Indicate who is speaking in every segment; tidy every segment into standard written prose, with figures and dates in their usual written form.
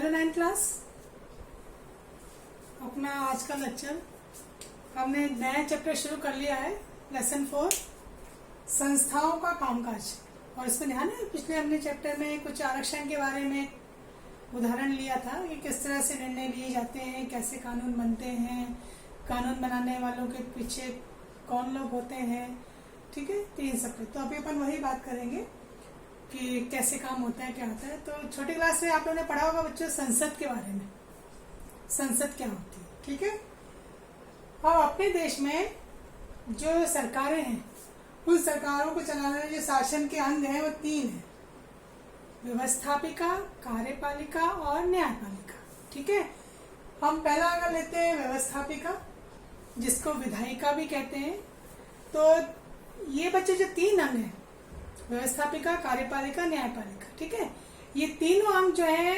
Speaker 1: Hello 9th class. अपना आज का लेक्चर हमने नया चैप्टर शुरू कर लिया है, लेसन 4 संस्थाओं का कामकाज। और इसमें ध्यान है, पिछले हमने चैप्टर में कुछ आरक्षण के बारे में उदाहरण लिया था कि किस तरह से निर्णय लिए जाते हैं, कैसे कानून बनते हैं, कानून बनाने वालों के पीछे कौन लोग होते हैं। ठीक है, तो इन सब पे तो अभी अपन वही बात करेंगे कि कैसे काम होता है, क्या होता है। तो छोटी क्लास में आप लोगों ने पढ़ा होगा बच्चों संसद के बारे में, संसद क्या होती है। ठीक है, और अपने देश में जो सरकारें हैं उन सरकारों को चलाने वाले जो शासन के अंग हैं वो 3 हैं, व्यवस्थापिका, कार्यपालिका और न्यायपालिका। ठीक है, हम पहला अगर लेते हैं व्यवस्थापिका, जिसको विधायिका भी कहते हैं। तो ये बच्चे जो 3 अंग हैं, व्यवस्थापिका, कार्यपालिका, न्यायपालिका, ठीक है, ये तीनों अंग जो है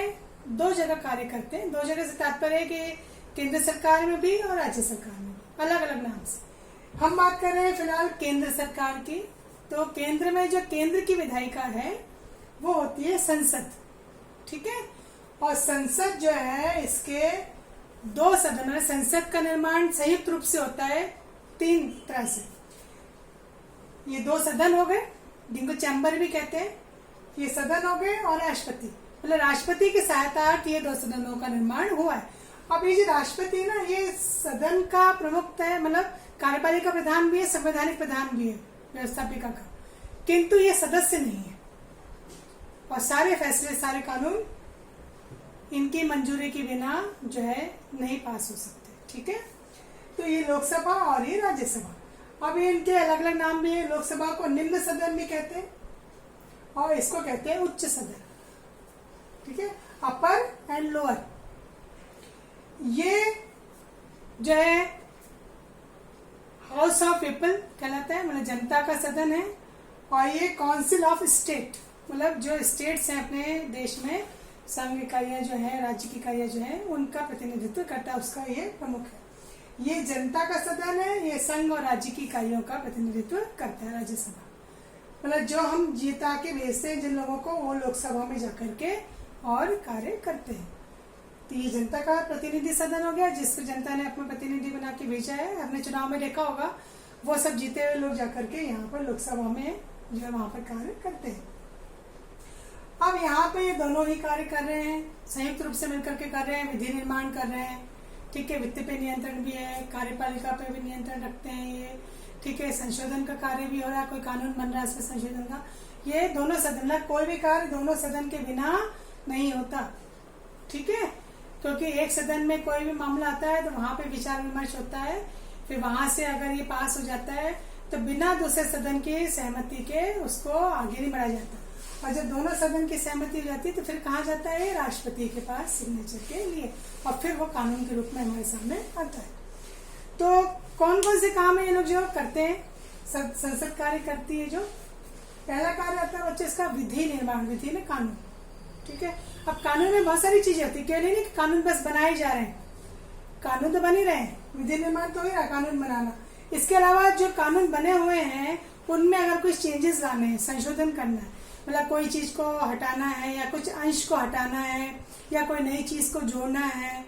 Speaker 1: 2 जगह कार्य करते हैं। 2 जगह से तात्पर्य है कि केंद्र सरकार में भी और राज्य सरकार में भी, अलग अलग नाम से। हम बात कर रहे हैं फिलहाल केंद्र सरकार की। तो केंद्र में जो केंद्र की विधायिका है वो होती है संसद। ठीक है, और संसद जो है इसके 2 सदन है। संसद का निर्माण संयुक्त रूप से होता है 3 तरह से। ये 2 सदन हो गए जिनको चैम्बर भी कहते हैं, ये सदन हो गए, और राष्ट्रपति, मतलब राष्ट्रपति की सहायता ये 2 सदनों का निर्माण हुआ है। अब ये जो राष्ट्रपति है ना, ये सदन का प्रमुख है, मतलब कार्यपालिका प्रधान भी है, संवैधानिक प्रधान भी है व्यवस्थापिका का, किंतु ये सदस्य नहीं है और सारे फैसले, सारे कानून इनकी मंजूरी के बिना जो है नहीं पास हो सकते। ठीक है, तो ये लोकसभा और ये राज्यसभा। अब ये इनके अलग अलग नाम भी है। लोकसभा को निम्न सदन भी कहते हैं और इसको कहते हैं उच्च सदन। ठीक है, अपर एंड लोअर। ये जो है हाउस ऑफ पीपल कहलाता है, मतलब जनता का सदन है। और ये काउंसिल ऑफ स्टेट, मतलब जो स्टेट्स हैं अपने देश में, संघ इकाइयां जो है, राज्य की इकाइयां जो है, उनका प्रतिनिधित्व करता है, उसका ये प्रमुख है। ये जनता का सदन है, ये संघ और राज्य की इकाइयों का प्रतिनिधित्व करता है राज्यसभा। मतलब जो हम जीता के भेजते हैं जिन लोगों को, वो लोकसभा में जाकर के और कार्य करते हैं। तो ये जनता का प्रतिनिधि सदन हो गया, जिसको जनता ने अपना प्रतिनिधि बना के भेजा है। हमने चुनाव में देखा होगा, वो सब जीते हुए लोग जाकर के यहाँ पर लोकसभा में जो है वहां पर कार्य करते हैं। अब यहाँ पे ये दोनों ही कार्य कर रहे हैं, संयुक्त रूप से मिलकर के कर रहे हैं, विधि निर्माण कर रहे हैं। ठीक है, वित्त पे नियंत्रण भी है, कार्यपालिका पे भी नियंत्रण रखते हैं ये। ठीक है, संशोधन का कार्य भी हो रहा है, कोई कानून बन रहा है इसमें संशोधन का। ये दोनों सदन, कोई भी कार्य दोनों सदन के बिना नहीं होता। ठीक है, क्योंकि एक सदन में कोई भी मामला आता है तो वहां पे विचार विमर्श होता है, फिर वहां से अगर ये पास हो जाता है तो बिना दूसरे सदन की सहमति के उसको आगे नहीं बढ़ाया जाता। और जब दोनों सदन की सहमति हो जाती है तो फिर कहा जाता है राष्ट्रपति के पास सिग्नेचर के लिए, और फिर वो कानून के रूप में हमारे सामने आता है। तो कौन कौन से काम है ये लोग जो करते हैं, संसद कार्य करती है। जो पहला कार्य आता है बच्चे इसका विधि निर्माण, विधि में कानून। ठीक है, अब कानून में बहुत सारी चीजें होती है, केवल नहीं कि कानून बस बनाए जा रहे हैं, कानून तो बन ही रहे हैं, विधि निर्माण तो ही रहा कानून बनाना। इसके अलावा जो कानून बने हुए हैं उनमें अगर कुछ चेंजेस लाने हैं, संशोधन करना है, मतलब कोई चीज को हटाना है या कुछ अंश को हटाना है या कोई नई चीज को जोड़ना है।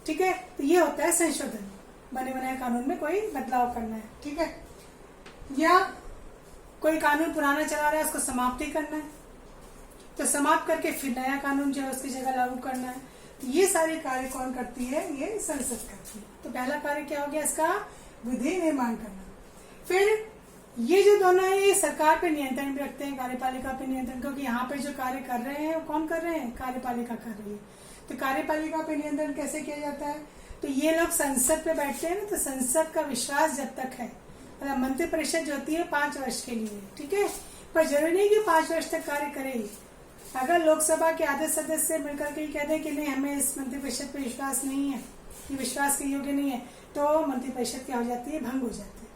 Speaker 1: ठीक है, तो ये होता है संशोधन, बने बनाए कानून में कोई बदलाव करना है। ठीक है, या कोई कानून पुराना चला रहा है उसको समाप्ति करना है, तो समाप्त करके फिर नया कानून जो है उसकी जगह लागू करना है। तो ये सारे कार्य कौन करती है, ये संसद करती है। तो पहला कार्य क्या हो गया इसका, विधि निर्माण करना। फिर ये जो दोनों है ये सरकार पे नियंत्रण भी रखते हैं, कार्यपालिका पे नियंत्रण, क्योंकि यहाँ पे जो कार्य कर रहे हैं वो कौन कर रहे हैं, कार्यपालिका कर रही है। तो कार्यपालिका पे नियंत्रण कैसे किया जाता है, तो ये लोग संसद पे बैठते हैं ना, तो संसद का विश्वास जब तक है, मतलब मंत्रिपरिषद जो होती है 5 वर्ष के लिए। ठीक है, पर जरूरी नहीं कि 5 वर्ष तक कार्य करेगी। अगर लोकसभा के आधे सदस्य मिलकर के कहते हैं कि नहीं हमें इस मंत्रिपरिषद पे विश्वास नहीं है, ये विश्वास के योग्य नहीं है, तो मंत्रिपरिषद क्या हो जाती है, भंग हो जाती है।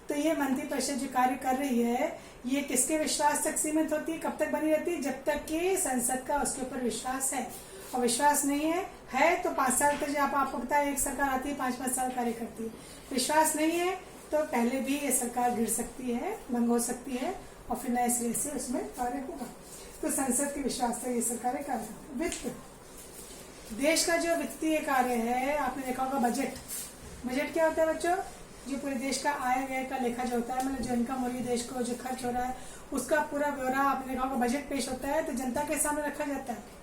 Speaker 1: तो ये मंत्रिपरिषद जो कार्य कर रही है ये किसके विश्वास तक सीमित होती है, कब तक बनी रहती है, जब तक कि संसद का उसके ऊपर विश्वास है। और विश्वास नहीं है तो 5 साल तक जो आपको पता है एक सरकार आती है 5-5 साल कार्य करती है। विश्वास नहीं है तो पहले भी ये सरकार गिर सकती है, भंग हो सकती है और फिर नए सिरे से उसमें कार्य होगा। तो संसद के विश्वास से ये सरकारें कर। वित्त देश का जो वित्तीय कार्य है, आपने देखा होगा बजट। बजट क्या होता है बच्चों? जो पूरे देश का आय व्यय का लेखा जो होता है, मतलब जो इनकम हो रही है देश को, जो खर्च हो रहा है, उसका पूरा ब्यौरा आपने देखा होगा बजट पेश होता है, तो जनता के सामने रखा जाता है।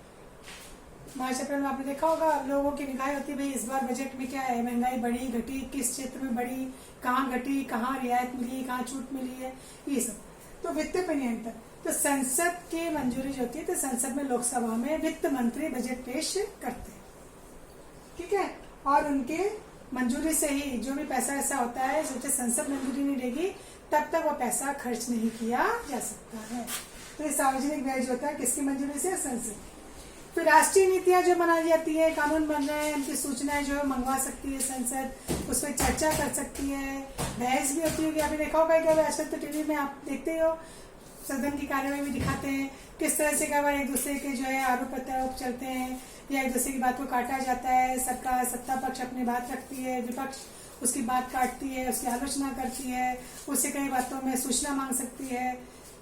Speaker 1: मार्च अप्रैल में आपने देखा होगा लोगों की निगाहें होती है भाई इस बार बजट में क्या है, महंगाई बढ़ी घटी, किस क्षेत्र में बढ़ी, कहाँ घटी, कहाँ रियायत मिली, कहाँ छूट मिली है, ये सब। तो वित्त पर नियंत्रण, तो संसद की मंजूरी जो होती है, तो संसद में लोकसभा में वित्त मंत्री बजट पेश करते हैं, ठीक है। और उनके मंजूरी से ही जो भी पैसा ऐसा होता है, जब तक संसद मंजूरी नहीं देगी तब तक वो पैसा खर्च नहीं किया जा सकता है। तो ये सार्वजनिक व्यय जो होता है किसकी मंजूरी से? संसद। फिर राष्ट्रीय नीतियां जो बनाई जाती है, कानून बन रहे हैं, उनकी सूचनाएं जो मंगवा सकती है संसद, उस पर चर्चा कर सकती है, बहस भी होती होगी। आपने देखा होगा कि आजकल तो टीवी में आप देखते हो, सदन की कार्यवाही भी दिखाते हैं किस तरह से कई एक दूसरे के जो है आरोप प्रत्यारोप चलते हैं, या एक दूसरे की बात को काटा जाता है। सरकार, सत्ता पक्ष अपनी बात रखती है, विपक्ष उसकी बात काटती है, उसकी आलोचना करती है, उससे कई बातों में सूचना मांग सकती है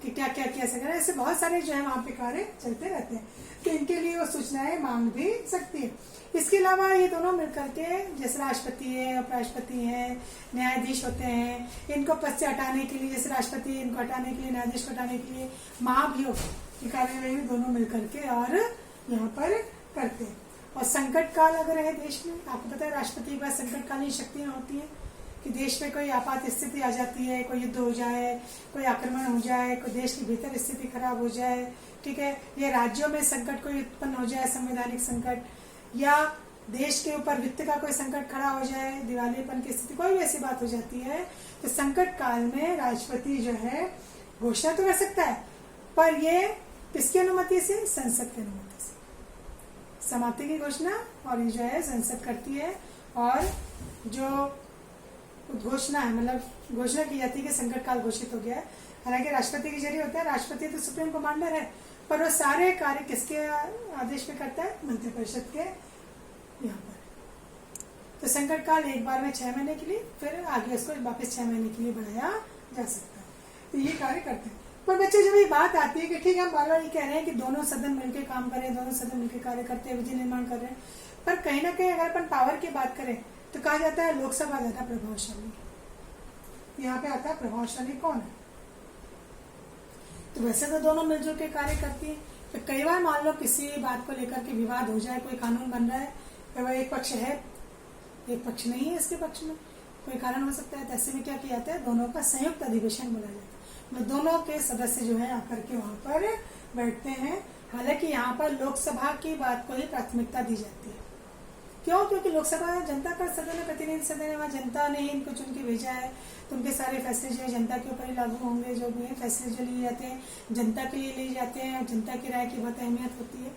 Speaker 1: कि क्या क्या किया सकता है। ऐसे बहुत सारे जो है वहाँ पे कार्य चलते रहते हैं, तो इनके लिए वो सूचनाएं मांग भी सकती है। इसके अलावा ये दोनों मिलकर के, जैसे राष्ट्रपति है, उपराष्ट्रपति है, न्यायाधीश होते हैं, इनको पद से हटाने के लिए, जैसे राष्ट्रपति इनको हटाने के लिए, न्यायाधीश को हटाने के लिए महाभियोग की कार्यवाही भी दोनों मिलकर के और यहाँ पर करते हैं। और संकट काल अगर है देश में, आपको पता है राष्ट्रपति के पास संकटकालीन शक्तियां होती हैं कि देश में कोई आपात स्थिति आ जाती है, कोई युद्ध हो जाए, कोई आक्रमण हो जाए, कोई देश की भीतर स्थिति खराब हो जाए, ठीक है, या राज्यों में संकट कोई उत्पन्न हो जाए, संवैधानिक संकट, या देश के ऊपर वित्त का कोई संकट खड़ा हो जाए, दिवालियेपन की स्थिति, कोई भी ऐसी बात हो जाती है, तो संकट काल में राष्ट्रपति जो है घोषणा तो कर सकता है, पर ये किसकी अनुमति से? संसद की अनुमति से समाप्ति की घोषणा और ये जो है संसद करती है। और जो उद्घोषणा है, मतलब घोषणा की जाती है कि संकट काल घोषित हो गया है, हालांकि राष्ट्रपति के जरिए होता है, राष्ट्रपति तो सुप्रीम कमांडर है, पर वो सारे कार्य किसके आदेश में करता है? मंत्रिपरिषद के यहाँ पर। तो संकट काल एक बार में 6 महीने के लिए, फिर आगे उसको वापस 6 महीने के लिए बढ़ाया जा सकता है। तो ये कार्य करते हैं। पर बच्चे जब ये बात आती है कि ठीक है हम बार बार ये कह रहे हैं कि दोनों सदन मिलकर काम करें, दोनों सदन मिलकर कार्य करते हैं, विधि निर्माण कर रहे हैं, पर कहीं ना कहीं अगर अपन पावर की बात करें तो कहा जाता है लोकसभा ज्यादा प्रभावशाली। यहाँ पे आता है प्रभावशाली कौन है? तो वैसे तो दोनों मिलजुल के कार्य करती है, तो कई बार मान लो किसी बात को लेकर के विवाद हो जाए, कोई कानून बन रहा है, कई बार एक पक्ष है, एक पक्ष नहीं है, इसके पक्ष में कोई कारण हो सकता है, तो ऐसे में क्या किया जाता है? दोनों का संयुक्त अधिवेशन बुलाया जाता है, दोनों के सदस्य जो है आकर के वहां पर बैठते हैं। हालांकि यहाँ पर लोकसभा की बात को ही प्राथमिकता दी जाती है। क्यों? क्योंकि लोकसभा जनता का सदन है, प्रतिनिधि सदन है, वहाँ जनता ने ही इनको चुन के भेजा है, तो उनके सारे फैसले जो है जनता के ऊपर ही लागू होंगे। जो भी है फैसले जो लिए जाते हैं जनता के लिए लिए जाते हैं, और जनता की राय की बहुत अहमियत होती है।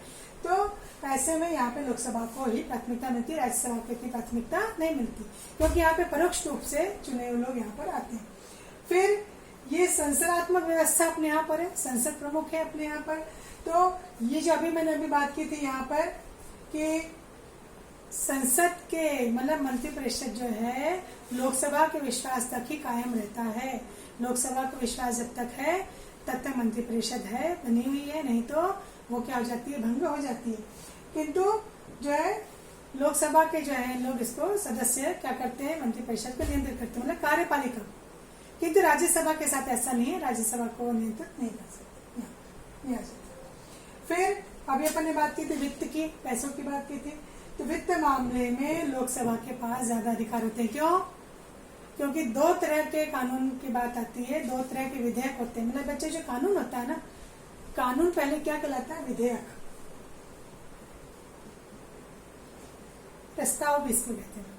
Speaker 1: तो ऐसे में यहाँ पे लोकसभा को ही प्राथमिकता मिलती है, राज्यसभा को इतनी प्राथमिकता नहीं मिलती, क्योंकि यहाँ पे परोक्ष रूप से चुने हुए लोग यहाँ पर आते हैं। फिर ये संसदात्मक व्यवस्था अपने यहाँ पर है, संसद प्रमुख है अपने यहाँ पर। तो ये जो मैंने अभी बात की थी यहाँ पर कि संसद के मतलब मंत्रिपरिषद जो है लोकसभा के विश्वास तक ही कायम रहता है। लोकसभा का विश्वास जब तक है तब तक मंत्रिपरिषद है, बनी हुई है, नहीं तो वो क्या हो जाती है? भंग हो जाती है। किंतु जो है लोकसभा के जो है लोग इसको सदस्य क्या करते हैं? मंत्रिपरिषद को नियंत्रित करते हैं, मतलब कार्यपालिका। किंतु राज्यसभा के साथ ऐसा नहीं है, राज्यसभा को नियंत्रित नहीं कर सकते। फिर अभी अपन ने बात की थी वित्त की, पैसों की बात की थी, तो वित्त मामले में लोकसभा के पास ज्यादा अधिकार होते हैं। क्यों? क्योंकि 2 तरह के कानून की बात आती है, 2 तरह के विधेयक होते हैं। मतलब बच्चे जो कानून होता है ना, कानून पहले क्या कहलाता है? विधेयक, प्रस्ताव भी इसको कहते हैं।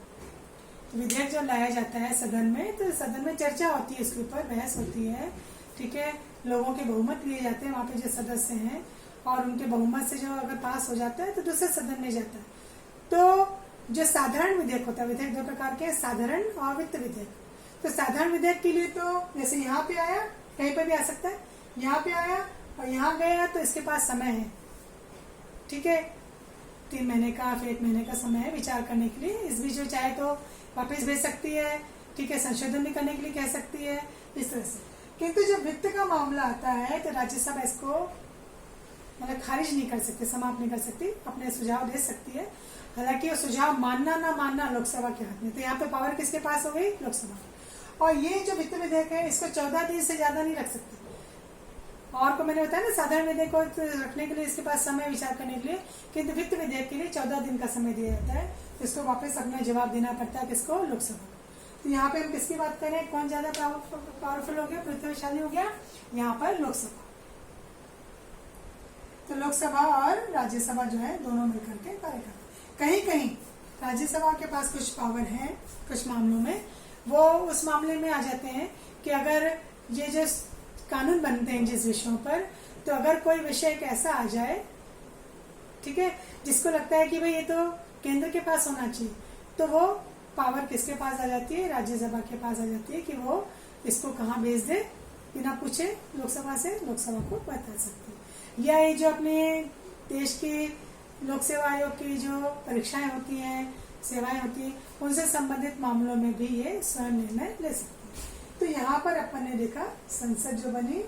Speaker 1: विधेयक जब लाया जाता है सदन में, तो सदन में चर्चा होती है, इसके ऊपर बहस होती है, ठीक है, लोगों के बहुमत लिए जाते हैं वहां पे जो सदस्य हैं, और उनके बहुमत से जो अगर पास हो जाता है तो दूसरे सदन में जाता है। तो जो साधारण विधेयक होता है, विधेयक 2 प्रकार के, साधारण और वित्त विधेयक। तो साधारण विधेयक के लिए तो जैसे यहाँ पे आया, कहीं पर भी आ सकता है, यहाँ पे आया और यहाँ गया, तो इसके पास समय है, ठीक है, 3 महीने का, फिर 1 महीने का समय है विचार करने के लिए। इस बीच जो चाहे तो वापस भेज सकती है, ठीक है, संशोधन भी करने के लिए कह सकती है, इस तरह से। किंतु जब वित्त का मामला आता है तो राज्यसभा इसको मतलब खारिज नहीं कर सकती, समाप्त नहीं कर सकती, अपने सुझाव दे सकती है। हालांकि वो सुझाव मानना ना मानना लोकसभा के हाथ में। तो यहाँ पे पावर किसके पास हो गई? लोकसभा। और ये जो वित्त विधेयक है इसको 14 दिन से ज्यादा नहीं रख सकते। और को मैंने बताया ना, साधारण विधेयक को रखने के लिए इसके पास समय विचार करने के लिए, किंतु वित्त विधेयक के लिए 14 दिन का समय दिया जाता है। इसको वापस अपना जवाब देना पड़ता है किसको? लोकसभा। तो यहाँ पे हम किसकी बात करें? कौन ज्यादा पावरफुल हो गया, प्रतिभाशाली हो गया? यहाँ पर लोकसभा। तो लोकसभा और राज्यसभा जो है दोनों मिलकर के कार्य करते हैं। कहीं कहीं राज्यसभा के पास कुछ पावर है, कुछ मामलों में वो उस मामले में आ जाते हैं कि अगर ये जो कानून बनते हैं जिस विषयों पर, तो अगर कोई विषय एक ऐसा आ जाए, ठीक है, जिसको लगता है कि भाई ये तो केंद्र के पास होना चाहिए, तो वो पावर किसके पास आ जाती है? राज्यसभा के पास आ जाती है कि वो इसको कहाँ भेज दे, बिना पूछे लोकसभा से लोकसभा को बता सकती है। या ये जो अपने देश की लोक सेवा आयोग की जो परीक्षाएं होती हैं, सेवाएं होती हैं, उनसे संबंधित मामलों में भी ये स्वयं निर्णय ले सकती है। तो यहाँ पर अपन ने देखा संसद जो बनी,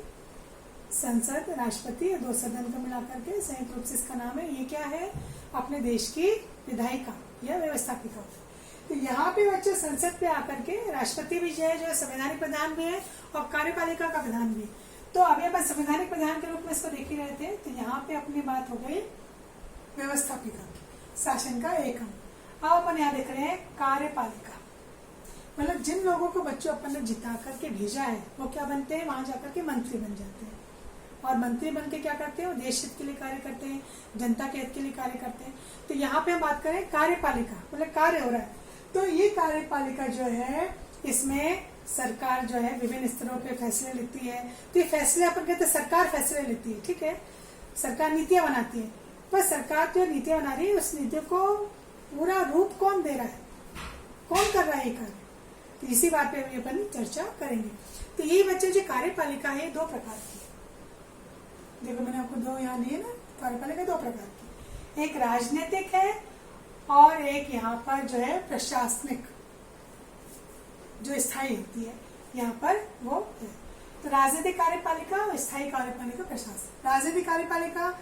Speaker 1: संसद, राष्ट्रपति, दो सदन को मिलाकर के संयुक्त रूप से इसका नाम है। ये क्या है? अपने देश की विधायिका या व्यवस्थापिका। तो यहाँ पे बच्चे संसद पे आकर के राष्ट्रपति भी जो है संवैधानिक प्रधान भी है और कार्यपालिका का प्रधान भी है। तो अभी अपन संवैधानिक प्रधान के रूप में इसको देख ही रहे थे। तो यहाँ पे अपनी बात हो गई व्यवस्थापिका की, शासन का एकम। अब अपन यहाँ देख रहे हैं कार्यपालिका, मतलब जिन लोगों को बच्चों अपन ने जिता करके भेजा है वो क्या बनते हैं? वहां जाकर के मंत्री बन जाते हैं। और मंत्री बन के क्या करते हैं? वो देश हित के लिए कार्य करते हैं, जनता के हित के लिए कार्य करते हैं। तो यहाँ पे हम बात करें कार्यपालिका, मतलब कार्य हो रहा है। तो ये कार्यपालिका जो है, इसमें सरकार जो है विभिन्न स्तरों पे फैसले लेती है। तो ये फैसले अपन कहते हैं सरकार फैसले लेती है, ठीक है, सरकार नीतियां बनाती है। पर सरकार जो नीतियां बना रही है, उस नीतियों को पूरा रूप कौन दे रहा है, कौन कर रहा है ये कार्य? तो इसी बात पे अपन चर्चा करेंगे। तो ये बच्चे जो कार्यपालिका है दो प्रकार की है। देखो मैंने आपको दो यहाँ दिए ना, कार्यपालिका दो प्रकार की, एक राजनीतिक है और एक यहाँ पर जो है प्रशासनिक, जो स्थायी होती है यहाँ पर वो है। तो राजनीतिक कार्यपालिका और स्थायी कार्यपालिका, प्रशासन। राजनीतिक कार्यपालिका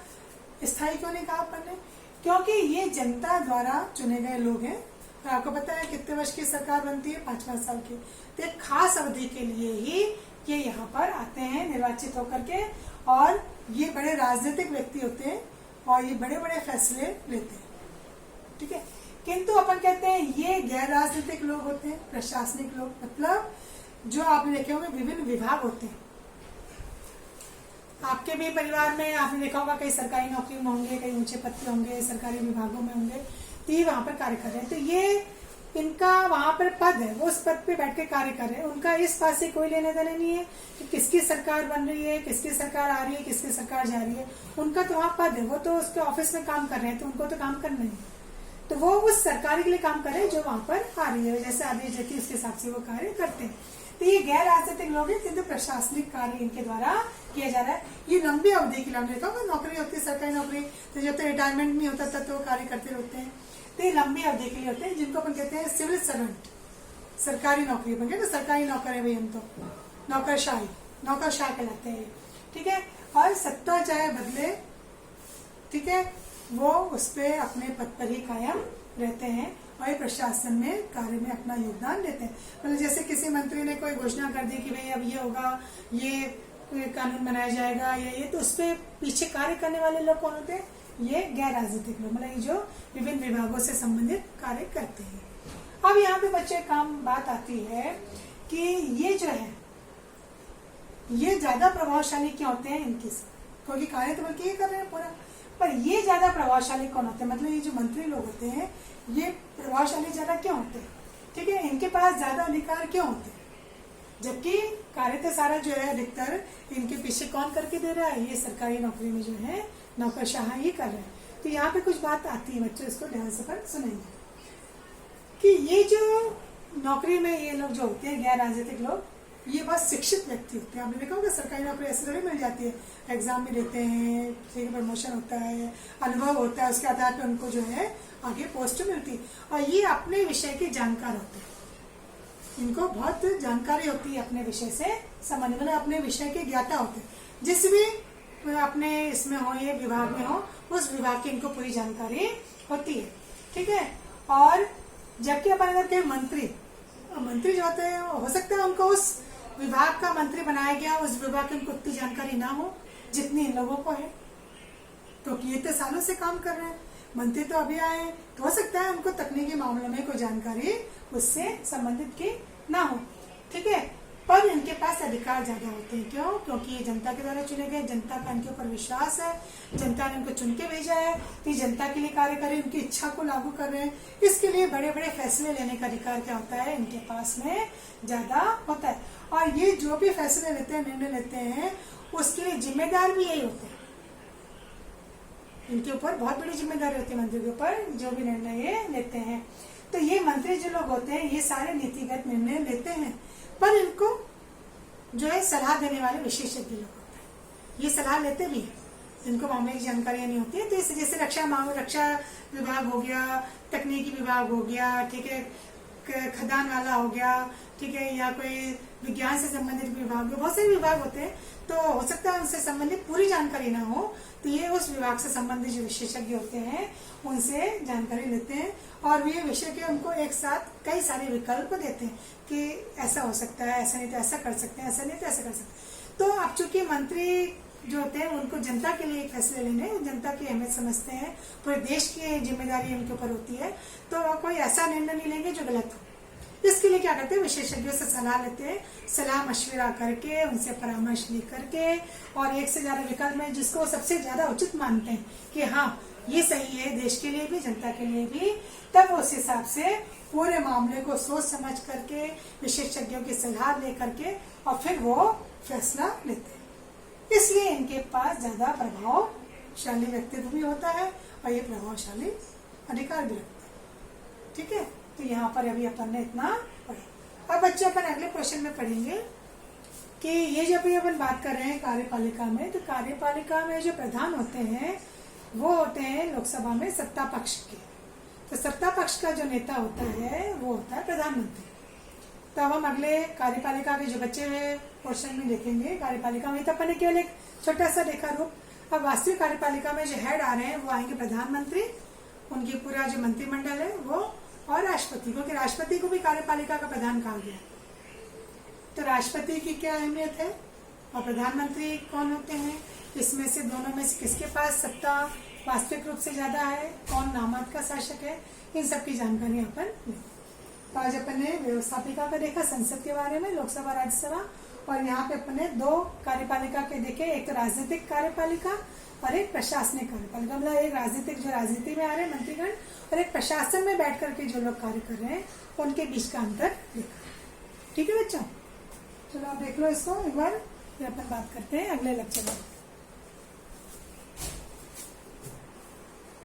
Speaker 1: स्थायी क्यों नहीं कहा अपन ने? क्योंकि ये जनता द्वारा चुने गए लोग हैं। तो आपको पता है कितने वर्ष की सरकार बनती है? 5-5 साल की। तो एक खास अवधि के लिए ही ये यहाँ पर आते हैं निर्वाचित होकर के, और ये बड़े राजनीतिक व्यक्ति होते हैं और ये बड़े बड़े फैसले लेते हैं, ठीक है। किंतु अपन कहते हैं ये गैर राजनीतिक लोग होते हैं, प्रशासनिक लोग, मतलब जो आपने देखे होंगे विभिन्न विभाग होते हैं। आपके भी परिवार में आपने देखा होगा कई सरकारी नौकरी में होंगे, कई ऊंचे पद पे होंगे, सरकारी विभागों में होंगे, तो ये वहां पर कार्य कर रहे हैं। तो ये इनका वहां पर पद है, वो उस पद पे बैठ के कार्य कर रहे हैं। उनका इस बात से कोई लेने देने नहीं है कि किसकी सरकार बन रही है, किसकी सरकार आ रही है, किसकी सरकार जा रही है। उनका तो वहां पद है, वो तो उसके ऑफिस में काम कर रहे हैं, तो उनको तो काम करना ही है। तो वो उस सरकार के लिए काम कर रहे हैं जो वहां पर आ रही है, जैसे आदेश देती है उसके हिसाब से वो कार्य करते हैं। तो ये गैर राजनीतिक लोग हैं, किंतु प्रशासनिक कार्य इनके द्वारा किया जा रहा है। ये लंबी अवधि की नौकरी होती है, सरकारी नौकरी, तो जब तक रिटायरमेंट नहीं होता तब तो वो कार्य करते रहते हैं। तो ये लंबी अवधि के लिए होते हैं, जिनको अपन कहते हैं सिविल सर्वेंट, सरकारी नौकरी। अपन कहते हैं सरकारी नौकर है भाई, हम तो नौकरशाह कहलाते हैं, ठीक है। और सत्ता चाहे बदले, ठीक है, वो उस पे अपने पद पर ही कायम रहते हैं और प्रशासन में कार्य में अपना योगदान देते हैं। मतलब जैसे किसी मंत्री ने कोई घोषणा कर दी कि भाई अब ये होगा, ये कानून बनाया जाएगा, ये तो उस पे पीछे कार्य करने वाले लोग कौन होते हैं? ये गैर राजनीतिक लोग, मतलब ये जो विभिन्न विभागों से संबंधित कार्य करते हैं। अब यहाँ पे बच्चे बात आती है कि ये जो है ये ज्यादा प्रभावशाली क्यों होते हैं इनके से, क्योंकि कार्य तो बल्कि ये कर रहे हैं पूरा, पर ये ज्यादा प्रभावशाली कौन होते हैं? मतलब ये जो मंत्री लोग होते हैं ये प्रभावशाली ज्यादा क्यों होते हैं, ठीक है, इनके पास ज्यादा अधिकार क्यों होते हैं? जबकि कार्य तो सारा जो है अधिकतर इनके पीछे कौन करके दे रहा है? ये सरकारी नौकरी में जो है नौकरशाह ही कर रहे हैं। तो यहाँ पे कुछ बात आती है बच्चों, इसको ध्यान से पर सुनेंगे कि ये जो नौकरी में ये लोग जो होते हैं गैर राजनीतिक लोग, ये बहुत शिक्षित व्यक्ति होते हैं। आपने देखा होगा सरकारी नौकरी ऐसे थोड़ी मिल जाती है, एग्जाम भी देते हैं, ठीक प्रमोशन होता है, अनुभव होता है, उसके आधार पर उनको जो है आगे पोस्ट मिलती है। और ये अपने विषय के जानकार होते हैं, इनको बहुत जानकारी होती है अपने विषय से संबंधित, मतलब अपने विषय के ज्ञाता होते हैं। जिस भी अपने इसमें हो, ये विभाग में हो, उस विभाग की इनको पूरी जानकारी होती है। ठीक है। और जबकि अपन अगर के मंत्री जो होते हैं, हो सकता है उनको उस विभाग का मंत्री बनाया गया, उस विभाग की उनको उतनी जानकारी ना हो जितनी इन लोगों को है, क्योंकि ये तो सालों से काम कर रहे हैं। मंत्री तो अभी आए, तो हो सकता है उनको तकनीकी मामलों में कोई जानकारी उससे संबंधित की ना हो। ठीक है। पर इनके पास अधिकार ज्यादा होते हैं। क्यों? क्योंकि ये जनता के द्वारा चुने गए, जनता का इनके ऊपर विश्वास है, जनता ने इनको चुन के भेजा है कि जनता के लिए कार्य करें, उनकी इच्छा को लागू कर रहे हैं। इसके लिए बड़े बड़े फैसले लेने का अधिकार क्या होता है, इनके पास में ज्यादा होता है। और ये जो भी फैसले लेते हैं, निर्णय लेते हैं, उसके लिए जिम्मेदार भी यही होते हैं। इनके ऊपर बहुत बड़ी जिम्मेदारी होती है मंत्री के ऊपर, जो भी निर्णय ये लेते हैं। तो ये मंत्री जो लोग होते हैं, ये सारे नीतिगत निर्णय लेते हैं, पर इनको जो है सलाह देने वाले विशेषज्ञ लोग होते हैं। ये सलाह लेते भी हैं, इनको मामले की जानकारियां नहीं होती है। तो इस जैसे रक्षा विभाग हो गया, तकनीकी विभाग हो गया, ठीक है, खदान वाला हो गया, ठीक है, या कोई विज्ञान से संबंधित विभाग, बहुत सारे विभाग होते हैं। तो हो सकता है उनसे संबंधित पूरी जानकारी ना हो, तो ये उस विभाग से संबंधित जो विशेषज्ञ होते हैं उनसे जानकारी लेते हैं, और ये विशेषज्ञ उनको एक साथ कई सारे विकल्प देते हैं कि ऐसा हो सकता है, ऐसा नहीं तो ऐसा कर सकते हैं, ऐसा नहीं तो ऐसा कर सकते हैं। तो अब चूंकि मंत्री जो होते हैं उनको जनता के लिए फैसले लेने, जनता की अहमियत समझते हैं, पूरे देश की जिम्मेदारी उनके ऊपर होती है, तो कोई ऐसा निर्णय नहीं लेंगे जो गलत हो। इसके लिए क्या करते हैं, विशेषज्ञों से सलाह लेते हैं, सलाह मशविरा करके, उनसे परामर्श ले करके, और एक से ज्यादा विकल्प में जिसको सबसे ज्यादा उचित मानते हैं कि हाँ ये सही है देश के लिए भी, जनता के लिए भी, तब उस हिसाब से पूरे मामले को सोच समझ करके, विशेषज्ञों की सलाह ले करके, और फिर वो फैसला लेते हैं। इसलिए इनके पास ज्यादा प्रभावशाली व्यक्तित्व भी होता है, और ये प्रभावशाली अधिकार भी रखते हैं। ठीक है। तो यहाँ पर अभी अपन ने इतना पढ़ा। अब बच्चे अपन अगले क्वेश्चन में पढ़ेंगे कि ये जब भी अपन बात कर रहे हैं कार्यपालिका में, तो कार्यपालिका में जो प्रधान होते हैं वो होते हैं लोकसभा में सत्ता पक्ष के। तो सत्ता पक्ष का जो नेता होता है वो होता है प्रधानमंत्री। तो अब हम अगले कार्यपालिका के जो बच्चे हुए पोर्शन में देखेंगे कार्यपालिका में, तो अपन ने केवल एक छोटा सा देखा रूप। अब वास्तविक कार्यपालिका में जो हेड आ रहे हैं वो आएंगे प्रधानमंत्री, उनकी पूरा जो मंत्रिमंडल है वो, और राष्ट्रपति, क्योंकि राष्ट्रपति को भी कार्यपालिका का प्रधान कहा गया। तो राष्ट्रपति की क्या अहमियत है और प्रधानमंत्री कौन होते हैं, इसमें से दोनों में से किसके पास सत्ता वास्तविक रूप से ज्यादा है, कौन नाममात्र का शासक है, इन सब की जानकारी अपन लें। तो आज अपन ने व्यवस्थापिका का देखा, संसद के बारे में, लोकसभा राज्यसभा, और यहाँ पे अपन ने दो कार्यपालिका के देखे, एक तो राजनीतिक कार्यपालिका और एक प्रशासनिक कार्यपालिका। मतलब एक राजनीतिक जो राजनीति में आ रहे हैं मंत्रीगण, और एक प्रशासन में बैठ करके जो लोग कार्य कर रहे हैं, उनके बीच का अंतर देखा। ठीक है बच्चों, चलो आप देख लो इसको एक बार, फिर अपन बात करते हैं अगले लेक्चर में।